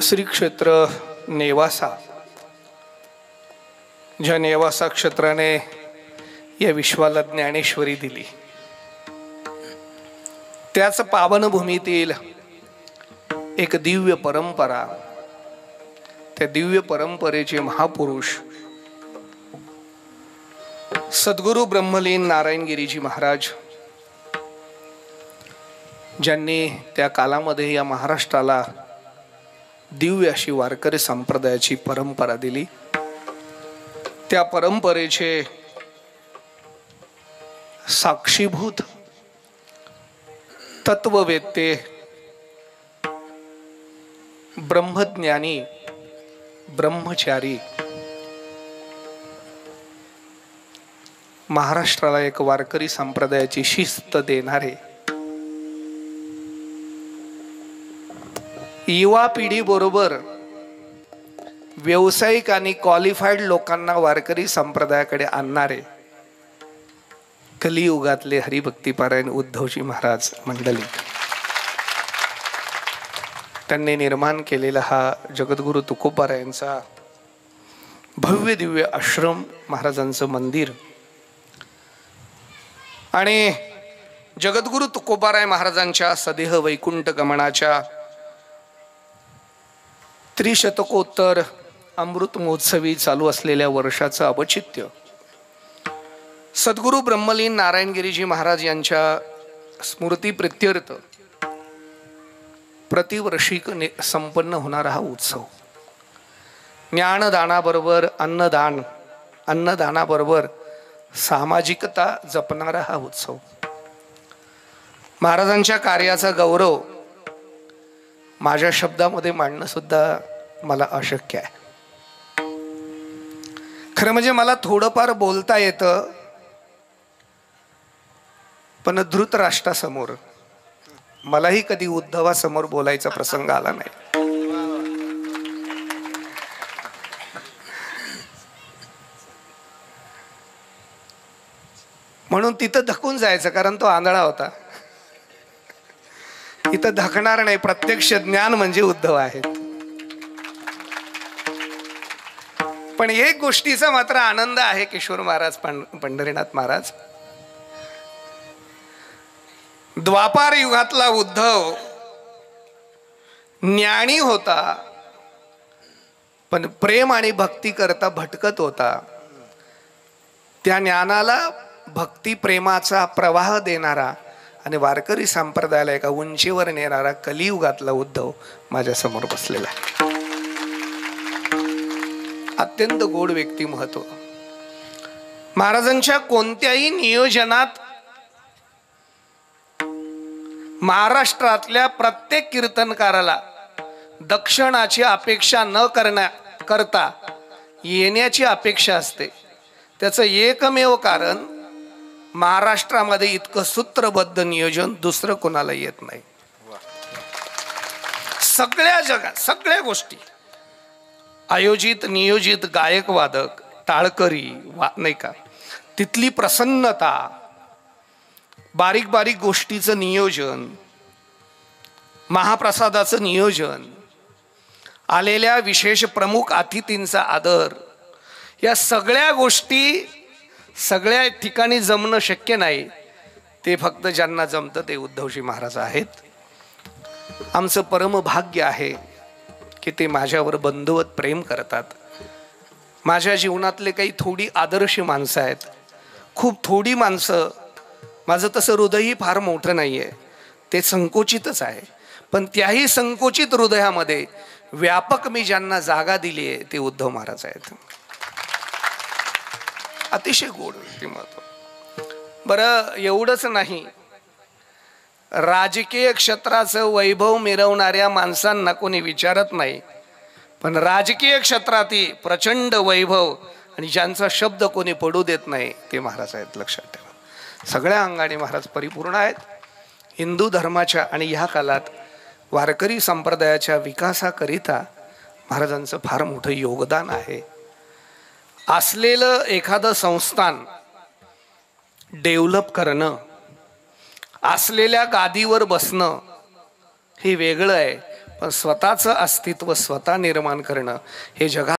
श्री क्षेत्र नेवासा, ज्या नेवासा क्षेत्राने या विश्वाला ज्ञानेश्वरी दिली, त्याच पावनभूमीतील एक दिव्य परंपरा, त्या दिव्य परंपरेचे महापुरुष सद्गुरु ब्रह्मलीन नारायणगिरीजी महाराज, ज्यांनी त्या कालामध्ये या महाराष्ट्राला दिव्य अशी वारकरी संप्रदायाची परंपरा दिली, त्या परंपरेचे साक्षीभूत तत्ववेत्ते, ब्रह्मज्ञानी, ब्रह्मचारी, महाराष्ट्राला एक वारकरी संप्रदायाची शिस्त देणारे, युवा पिढी बरोबर व्यावसायिक आणि क्वालिफाईड लोकांना वारकरी संप्रदायाकडे आणणारे कलियुगातले हरिभक्तीपरायण उद्धवजी महाराज मंडळी, त्यांनी निर्माण केलेला हा जगद्गुरु तुकोबारायांचा भव्य दिव्य आश्रम, महाराजांचं मंदिर आणि जगद्गुरु तुकोबाराय महाराजांच्या सदेह वैकुंठ गमनाच्या त्रिशतकोत्तर अमृत महोत्सवी चालू असलेल्या वर्षाचं अवचित्य सद्गुरु ब्रह्मलीन नारायणगिरीजी महाराज यांच्या स्मृती प्रित्यर्थ प्रतिवर्षी संपन्न होणारा हा उत्सव, ज्ञानदानाबरोबर अन्नदान, अन्नदानाबरोबर सामाजिकता जपणारा हा उत्सव, महाराजांच्या कार्याचा गौरव माझ्या शब्दामध्ये मांडणं सुद्धा मला अशक्य आहे. खरं म्हणजे मला थोडंफार बोलता येतं, पण धृतराष्ट्रासमोर, मलाही कधी उद्धवासमोर बोलायचा प्रसंग आला नाही. म्हणून तिथं धकून जायचं, कारण तो आंधळा होता. इथं धकणार नाही, प्रत्यक्ष ज्ञान म्हणजे उद्धव आहे. पण एक गोष्टीचा मात्र आनंद आहे, किशोर महाराज, पंढरीनाथ महाराज, द्वापार युगातला उद्धव ज्ञानी होता, पण प्रेम आणि भक्ती करता भटकत होता. त्या ज्ञानाला भक्ती प्रेमाचा प्रवाह देणारा आणि वारकरी संप्रदायाला एका उंचीवर नेणारा कलियुगातला उद्धव माझ्या समोर बसलेला आहे. अत्यंत गोड व्यक्तिमत्व. महाराजांच्या कोणत्याही नियोजनात महाराष्ट्रातल्या प्रत्येक कीर्तनकाराला दक्षिणाची अपेक्षा न करता येण्याची अपेक्षा असते. त्याचं एकमेव कारण, महाराष्ट्रामध्ये इतकं सूत्रबद्ध नियोजन दुसरं कोणाला येत नाही. सगळ्या जगात सगळ्या गोष्टी आयोजित नियोजित, गायक वादक, टाळकरी नाही का, तिथली प्रसन्नता, बारीक बारीक गोष्टीचं नियोजन, महाप्रसादाचं नियोजन, आलेल्या विशेष प्रमुख अतिथींचा आदर, या सगळ्या गोष्टी सगळ्या ठिकाणी जमणं शक्य नाही. ते फक्त ज्यांना जमतं ते उद्धवजी महाराज आहेत. आमचं परम भाग्य आहे की ते माझ्यावर बंधुवत प्रेम करतात. माझ्या जीवनातले काही थोडी आदर्श माणसं आहेत, खूप थोडी माणसं. माझं तसं हृदयही फार मोठं नाही आहे, ते संकोचितच आहे. पण त्याही संकोचित हृदयामध्ये व्यापक मी ज्यांना जागा दिली आहे ते उद्धव महाराज आहेत. अतिशय गोड व्यक्तिमत्व. बरं, एवढंच नाही, राजकीय क्षेत्राचं वैभव मिरवणाऱ्या माणसांना कोणी विचारत नाही, पण राजकीय क्षेत्रातील प्रचंड वैभव आणि ज्यांचा शब्द कोणी पडू देत नाही ते महाराज आहेत. लक्षात ठेवा, सगळ्या अंगाने महाराज परिपूर्ण आहेत. हिंदू धर्माच्या आणि ह्या काळात वारकरी संप्रदायाच्या विकासाकरिता महाराजांचं फार मोठं योगदान आहे. असलेलं एखादं संस्थान डेव्हलप करणं, असलेल्या गादीवर बसणं हे वेगळं आहे, पण स्वतःचं अस्तित्व स्वतः निर्माण करणं हे जगात